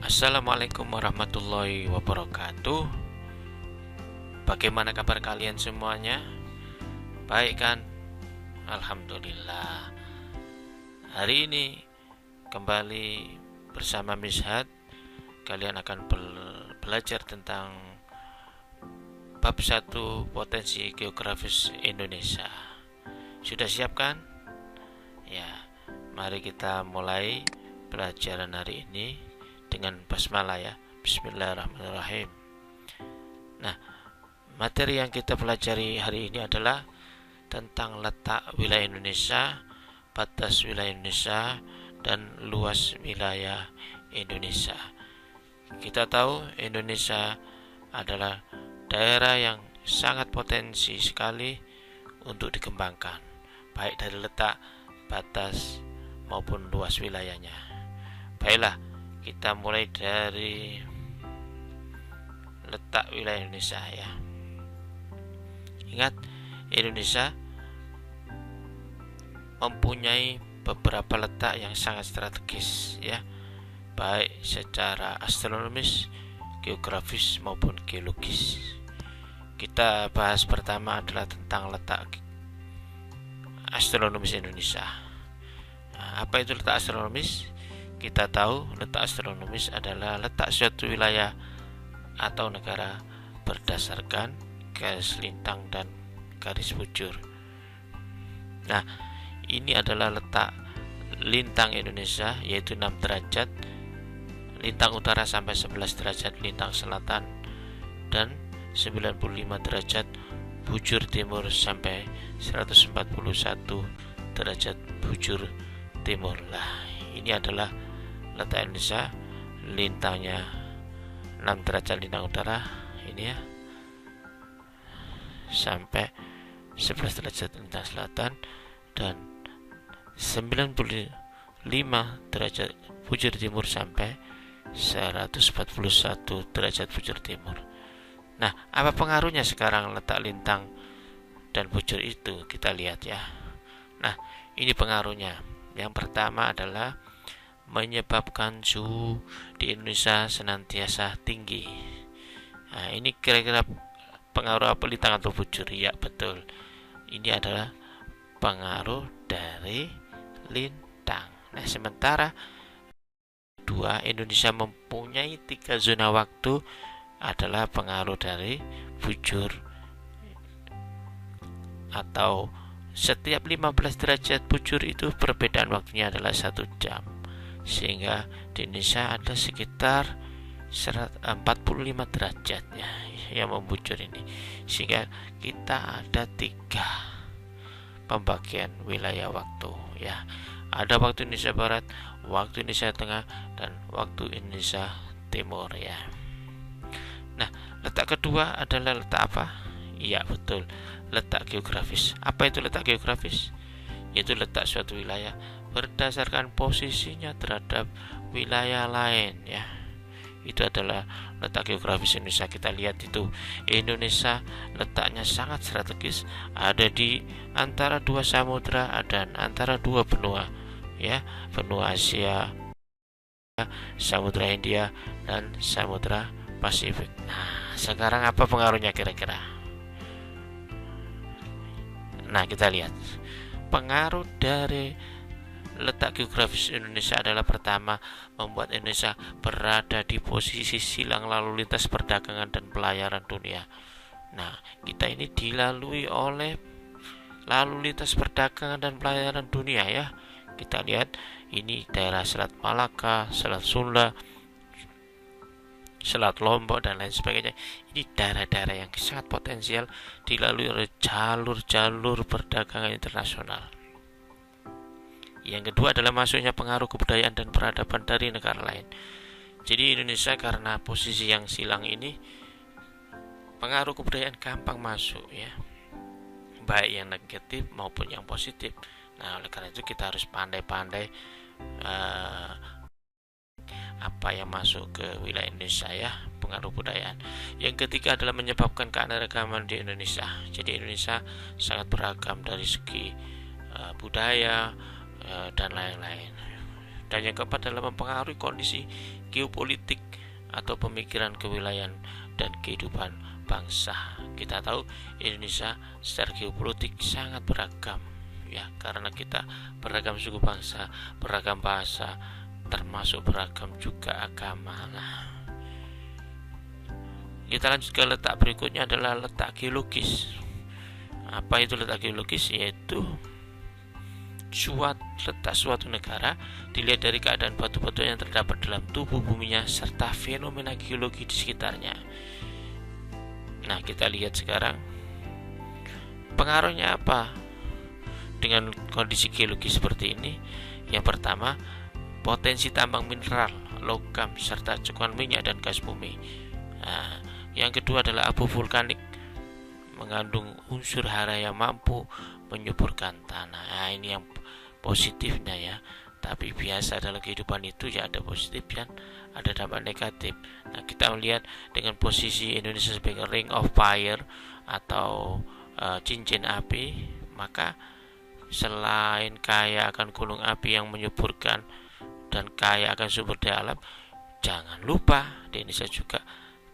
Assalamualaikum warahmatullahi wabarakatuh. Bagaimana kabar kalian semuanya? Baik kan? Alhamdulillah. Hari ini kembali bersama Mishat. Kalian akan belajar tentang bab 1 potensi geografis Indonesia. Sudah siap kan? Ya, mari kita mulai pelajaran hari ini dengan basmalah ya. Bismillahirrahmanirrahim. Nah, materi yang kita pelajari hari ini adalah tentang letak wilayah Indonesia, batas wilayah Indonesia, dan luas wilayah Indonesia. Kita tahu Indonesia adalah daerah yang sangat potensi sekali untuk dikembangkan, baik dari letak, batas, maupun luas wilayahnya. Baiklah, kita mulai dari letak wilayah Indonesia ya. Ingat, Indonesia mempunyai beberapa letak yang sangat strategis ya, baik secara astronomis, geografis maupun geologis. Kita bahas pertama adalah tentang letak astronomis Indonesia. Nah, apa itu letak astronomis? Kita tahu letak astronomis adalah letak suatu wilayah atau negara berdasarkan garis lintang dan garis bujur. Nah, ini adalah letak lintang Indonesia, yaitu 6 derajat lintang utara sampai 11 derajat lintang selatan dan 95 derajat bujur timur sampai 141 derajat bujur timur. Nah, ini adalah letak Indonesia, lintangnya 6 derajat lintang utara ini ya, sampai 11 derajat lintang selatan dan 95 derajat bujur timur sampai 141 derajat bujur timur. Nah, apa pengaruhnya sekarang letak lintang dan bujur itu? Kita lihat ya. Nah, ini pengaruhnya. Yang pertama adalah menyebabkan suhu di Indonesia senantiasa tinggi. Nah, ini kira-kira pengaruh apa lintang atau bujur? Ya, betul. Ini adalah pengaruh dari lintang. Nah, sementara Indonesia mempunyai 3 zona waktu adalah pengaruh dari bujur, atau setiap 15 derajat bujur itu perbedaan waktunya adalah 1 jam. Sehingga di Indonesia ada sekitar 45 derajat ya, yang membujur ini. Sehingga kita ada 3 pembagian wilayah waktu ya. Ada waktu Indonesia Barat, waktu Indonesia Tengah, dan waktu Indonesia Timur ya. Nah, letak kedua adalah letak apa? Iya betul, letak geografis. Apa itu letak geografis? Yaitu letak suatu wilayah berdasarkan posisinya terhadap wilayah lain ya. Itu adalah letak geografis Indonesia. Kita lihat itu, Indonesia letaknya sangat strategis, ada di antara 2 samudra dan antara 2 benua ya, benua Asia, Samudra Hindia, dan Samudra Pasifik. Nah, sekarang apa pengaruhnya kira-kira? Nah, kita lihat pengaruh dari letak geografis Indonesia adalah pertama, membuat Indonesia berada di posisi silang lalu lintas perdagangan dan pelayaran dunia. Nah, kita ini dilalui oleh lalu lintas perdagangan dan pelayaran dunia ya. Kita lihat ini daerah Selat Malaka, Selat Sunda, Selat Lombok, dan lain sebagainya. Ini daerah-daerah yang sangat potensial dilalui oleh jalur-jalur perdagangan internasional. Yang kedua adalah masuknya pengaruh kebudayaan dan peradaban dari negara lain. Jadi Indonesia karena posisi yang silang ini, pengaruh kebudayaan gampang masuk ya, baik yang negatif maupun yang positif. Nah, oleh karena itu kita harus pandai-pandai apa yang masuk ke wilayah Indonesia ya, pengaruh budayaan. Yang ketiga adalah menyebabkan keanekaragaman di Indonesia. Jadi Indonesia sangat beragam dari segi budaya dan lain-lain. Dan yang keempat adalah mempengaruhi kondisi geopolitik atau pemikiran kewilayahan dan kehidupan bangsa. Kita tahu Indonesia secara geopolitik sangat beragam ya, karena kita beragam suku bangsa, beragam bahasa, termasuk beragam juga agama. Nah, kita lanjut ke letak berikutnya adalah letak geologis. Apa itu letak geologis? Yaitu letak suatu negara dilihat dari keadaan batu-batu yang terdapat dalam tubuh buminya serta fenomena geologi di sekitarnya. Nah, kita lihat sekarang pengaruhnya apa dengan kondisi geologi seperti ini. Yang pertama, potensi tambang mineral, logam, serta cekuan minyak dan gas bumi. Nah, yang kedua adalah abu vulkanik, mengandung unsur hara yang mampu menyuburkan tanah. Nah, ini yang positifnya ya. Tapi biasa dalam kehidupan itu ya ada positif dan ada dampak negatif. Nah, kita melihat dengan posisi Indonesia sebagai ring of fire atau cincin api, maka selain kaya akan gunung api yang menyuburkan dan kaya akan sumber daya alam, jangan lupa di Indonesia juga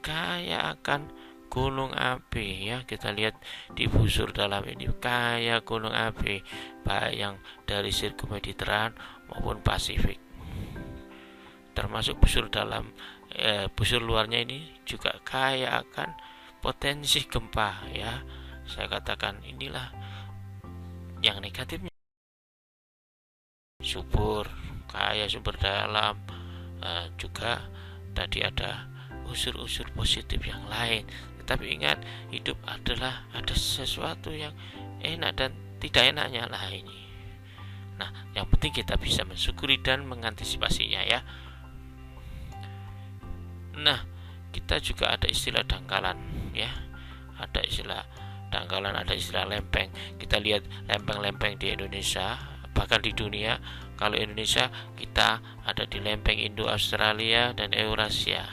kaya akan gunung api ya. Kita lihat di busur dalam ini kaya gunung api, baik yang dari sirkuit Mediterranean maupun Pasifik, termasuk busur dalam busur luarnya ini juga kaya akan potensi gempa ya. Saya katakan inilah yang negatifnya, subur, kaya sumber daya alam, juga tadi ada unsur-unsur positif yang lain. Tetapi ingat, hidup adalah ada sesuatu yang enak dan tidak enaknya lah ini. Nah, yang penting kita bisa mensyukuri dan mengantisipasinya ya. Nah, kita juga ada istilah dangkalan ya. Ada istilah dangkalan, ada istilah lempeng. Kita lihat lempeng-lempeng di Indonesia, bahkan di dunia. Kalau Indonesia, kita ada di lempeng Indo-Australia dan Eurasia,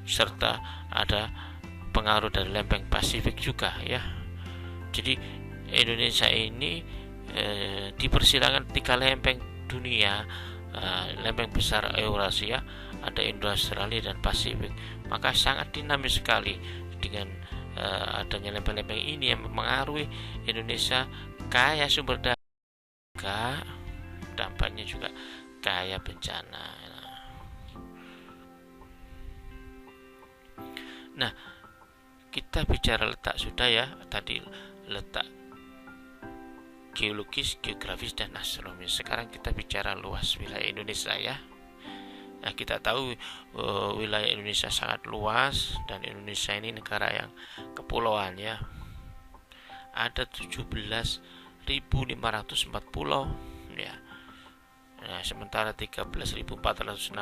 serta ada pengaruh dari lempeng Pasifik juga ya. Jadi Indonesia ini dipersilakan 3 lempeng dunia, lempeng besar Eurasia, ada Indo-Australia dan Pasifik. Maka sangat dinamis sekali dengan adanya lempeng-lempeng ini yang mempengaruhi Indonesia kaya sumber daya, dampaknya juga kaya bencana. Nah, kita bicara letak sudah ya, tadi letak geologis, geografis, dan astronomis. Sekarang kita bicara luas wilayah Indonesia ya. Nah, kita tahu wilayah Indonesia sangat luas, dan Indonesia ini negara yang kepulauan ya. Ada 17.504 pulau ya. Nah, sementara 13.406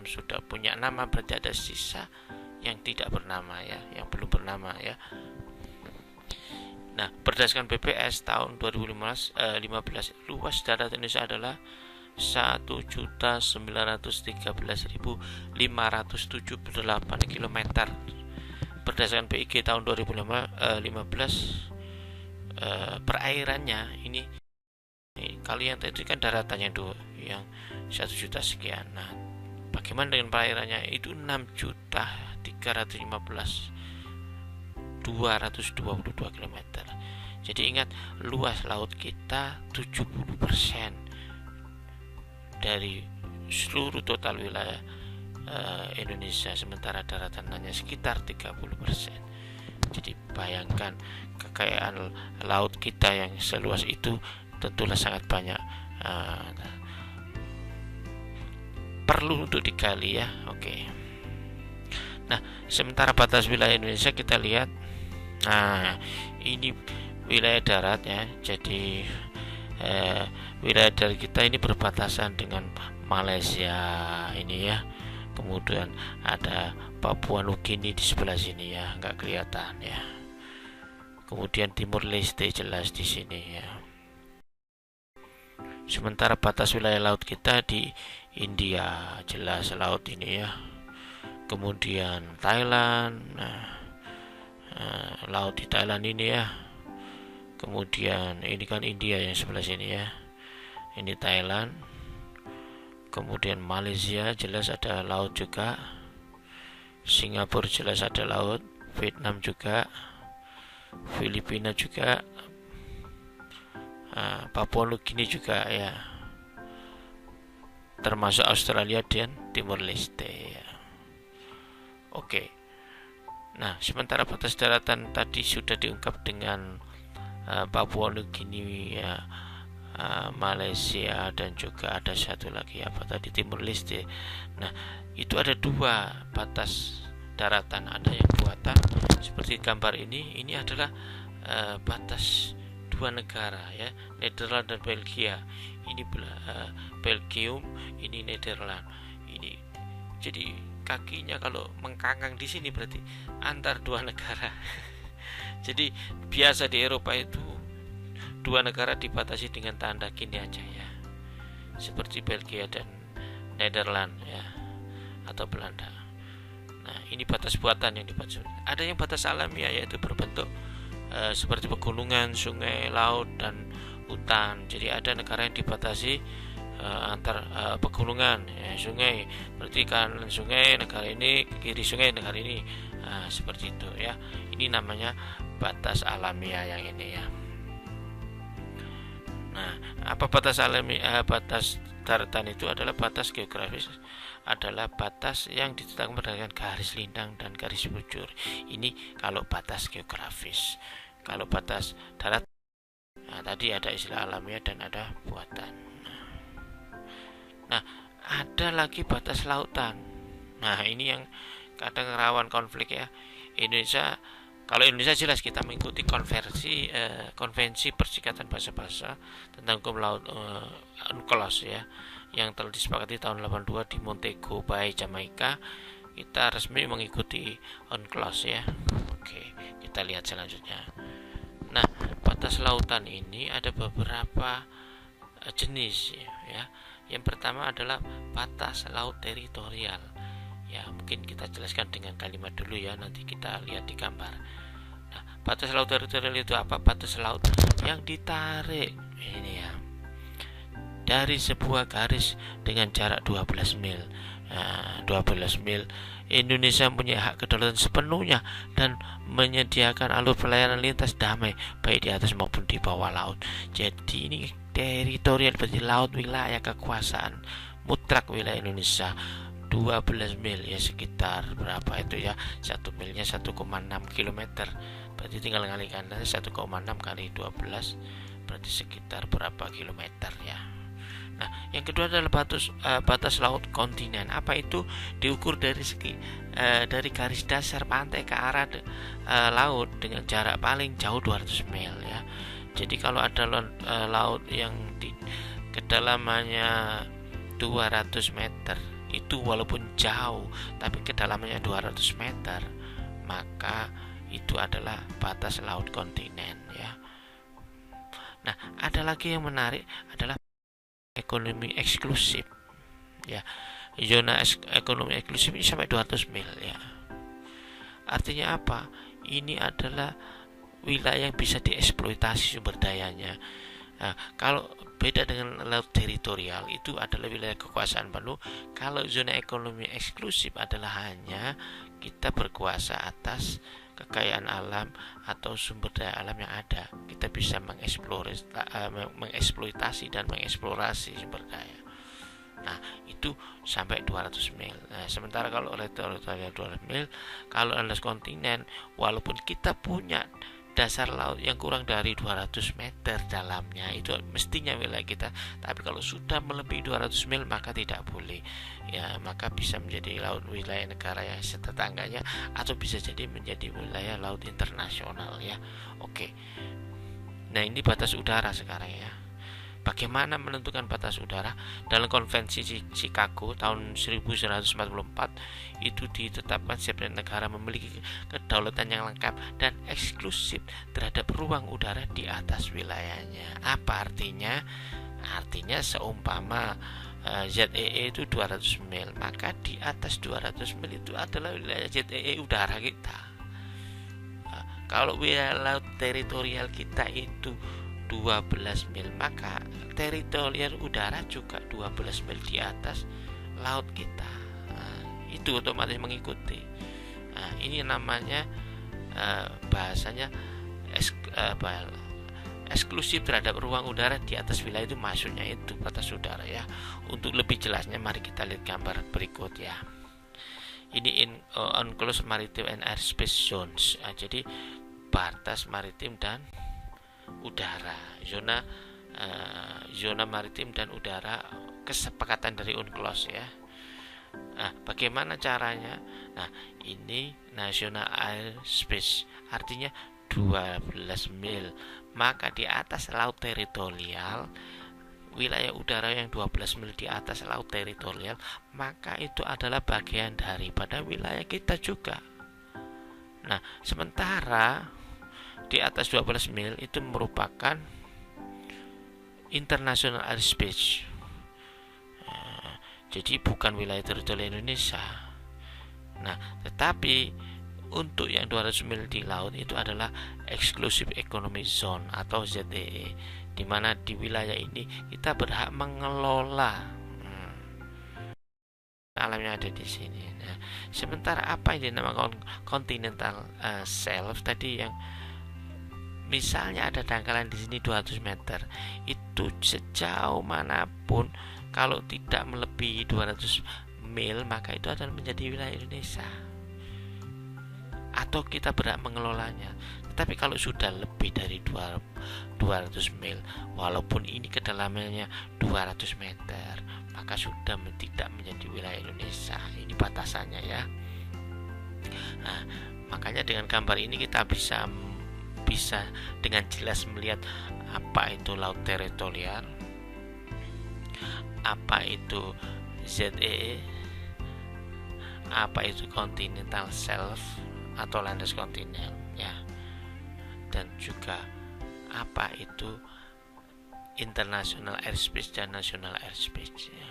sudah punya nama, berarti ada sisa yang tidak bernama ya, yang belum bernama ya. Nah, berdasarkan BPS tahun 2015, luas darat Indonesia adalah 1.913.578 km. Berdasarkan BIG tahun 2015, perairannya ini kalau yang tadi kan daratannya yang 1 juta sekian. Nah, bagaimana dengan perairannya? Itu 6.315.222 km. Jadi ingat, luas laut kita 70% dari seluruh total wilayah Indonesia, sementara daratan hanya sekitar 30%. Jadi bayangkan kekayaan laut kita yang seluas itu tentulah sangat banyak perlu untuk digali ya. Oke. Nah, sementara batas wilayah Indonesia kita lihat. Nah, ini wilayah darat ya. Jadi wilayah darat kita ini berbatasan dengan Malaysia ini ya. Kemudian ada Papua Nugini di sebelah sini ya, nggak kelihatan ya. Kemudian Timur Leste jelas di sini ya. Sementara batas wilayah laut kita di India, jelas laut ini ya. Kemudian Thailand, laut di Thailand ini ya. Kemudian ini kan India yang sebelah sini ya. Ini Thailand. kemudian Malaysia jelas ada laut juga, Singapura jelas ada laut, Vietnam juga, Filipina juga, Papua Nugini juga ya, termasuk Australia dan Timur Leste ya. Oke. Nah, sementara batas daratan tadi sudah diungkap dengan Papua Nugini ya, Malaysia, dan juga ada satu lagi apa tadi, Timur Leste. Nah, itu ada dua batas daratan, ada yang buatan seperti gambar ini adalah batas dua negara ya, Nederland dan Belgia. Ini Belgium, ini Nederland. Ini jadi kakinya kalau mengkangkang di sini berarti antar dua negara. Jadi biasa di Eropa itu dua negara dibatasi dengan tanda gini aja ya, seperti Belgia dan Nederland ya, atau Belanda. Nah, ini batas buatan yang dibatasi. Ada yang batas alamiah, yaitu berbentuk seperti pegunungan, sungai, laut, dan hutan. Jadi ada negara yang dibatasi antar pegunungan ya, sungai, berarti kanan sungai negara ini, kiri sungai negara ini, seperti itu ya. Ini namanya batas alamiah yang ini ya. Nah, apa batas alamiah? Batas daratan itu adalah batas geografis, adalah batas yang ditetapkan berdasarkan garis lintang dan garis bujur. Ini kalau batas geografis. Kalau batas darat, nah, tadi ada istilah alamiah dan ada buatan. Nah, ada lagi batas lautan. Nah, ini yang kadang rawan konflik ya. Kalau Indonesia jelas kita mengikuti konvensi Perserikatan Bahasa-Bahasa tentang hukum laut, UNCLOS ya, yang telah disepakati tahun 82 di Montego Bay, Jamaika. Kita resmi mengikuti UNCLOS ya. Oke, kita lihat selanjutnya. Nah, batas lautan ini ada beberapa jenis ya. Yang pertama adalah batas laut teritorial. Ya, mungkin kita jelaskan dengan kalimat dulu ya, nanti kita lihat di gambar. Nah, batas laut teritorial itu apa? Batas laut yang ditarik ini ya, dari sebuah garis dengan jarak 12 mil. Nah, 12 mil. Indonesia punya hak kedaulatan sepenuhnya dan menyediakan alur pelayanan lintas damai baik di atas maupun di bawah laut. Jadi ini teritorial, berarti laut wilayah kekuasaan mutlak wilayah Indonesia. 12 mil ya, sekitar berapa itu ya, 1 milnya 1,6 km, berarti tinggal kalikan 1,6 kali 12 berarti sekitar berapa kilometer ya. Nah, yang kedua adalah batas laut kontinen. Apa itu? Diukur dari garis dasar pantai ke arah laut dengan jarak paling jauh 200 mil ya. Jadi kalau ada laut yang di kedalamannya 200 meter itu walaupun jauh tapi kedalamannya 200 meter, maka itu adalah batas laut kontinen ya. Nah, ada lagi yang menarik adalah ekonomi eksklusif ya. Zona ekonomi eksklusif ini sampai 200 mil ya. Artinya apa? Ini adalah wilayah yang bisa dieksploitasi sumber dayanya. Nah, kalau beda dengan laut teritorial, itu adalah wilayah kekuasaan penuh. Kalau zona ekonomi eksklusif adalah hanya kita berkuasa atas kekayaan alam atau sumber daya alam yang ada. Kita bisa mengeksploitasi dan mengeksplorasi sumber daya. Nah, itu sampai 200 mil. Nah, sementara kalau teritorial 200 mil, kalau landas kontinen, walaupun kita punya dasar laut yang kurang dari 200 meter dalamnya, itu mestinya wilayah kita, tapi kalau sudah melebihi 200 mil maka tidak boleh ya, maka bisa menjadi laut wilayah negara yang setetangganya atau bisa jadi menjadi wilayah laut internasional ya. Oke, nah ini batas udara sekarang ya. Bagaimana menentukan batas udara? Dalam Konvensi Chicago tahun 1944 itu ditetapkan setiap negara memiliki kedaulatan yang lengkap dan eksklusif terhadap ruang udara di atas wilayahnya. Apa artinya? Artinya seumpama ZEE itu 200 mil, maka di atas 200 mil itu adalah wilayah ZEE udara kita. Kalau wilayah laut teritorial kita itu 12 mil, maka teritorial udara juga 12 mil di atas laut kita. Itu otomatis mengikuti. Ini namanya bahasanya eksklusif terhadap ruang udara di atas wilayah itu, maksudnya itu batas udara ya. Untuk lebih jelasnya mari kita lihat gambar berikut ya. Ini unclosed maritime and airspace zones. Jadi batas maritim dan udara, zona maritim dan udara, kesepakatan dari UNCLOS ya. Bagaimana caranya? Ini national airspace, artinya 12 mil. Maka di atas laut teritorial, wilayah udara yang 12 mil di atas laut teritorial, maka itu adalah bagian daripada wilayah kita juga. Sementara di atas 12 mil itu merupakan international airspace. Jadi bukan wilayah teritorial Indonesia. Tetapi untuk yang 200 mil di laut itu adalah exclusive economic zone atau ZEE, di mana di wilayah ini kita berhak mengelola alam yang ada di sini. Sementara apa yang dinamakan continental shelf tadi, yang misalnya ada dangkalan di sini 200 meter, itu sejauh manapun kalau tidak melebihi 200 mil maka itu akan menjadi wilayah Indonesia atau kita berhak mengelolanya. Tetapi kalau sudah lebih dari 200 mil, walaupun ini kedalamannya 200 meter, maka sudah tidak menjadi wilayah Indonesia. Ini batasannya ya. Makanya dengan gambar ini kita bisa dengan jelas melihat apa itu laut teritorial, apa itu ZEE, apa itu continental shelf atau landas kontinen ya, dan juga apa itu international airspace dan national airspace ya.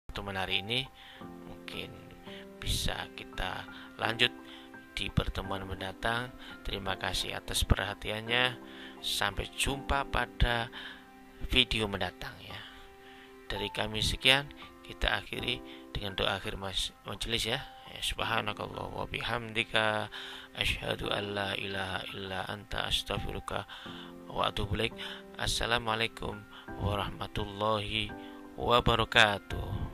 Teman hari ini mungkin bisa kita lanjut di pertemuan mendatang. Terima kasih atas perhatiannya. Sampai jumpa pada video mendatang ya. Dari kami sekian, kita akhiri dengan doa akhir majelis ya. Subhanakallah wa bihamdika asyhadu an la ilaha illa anta astaghfiruka wa atubu ilaik. Assalamualaikum warahmatullahi wabarakatuh.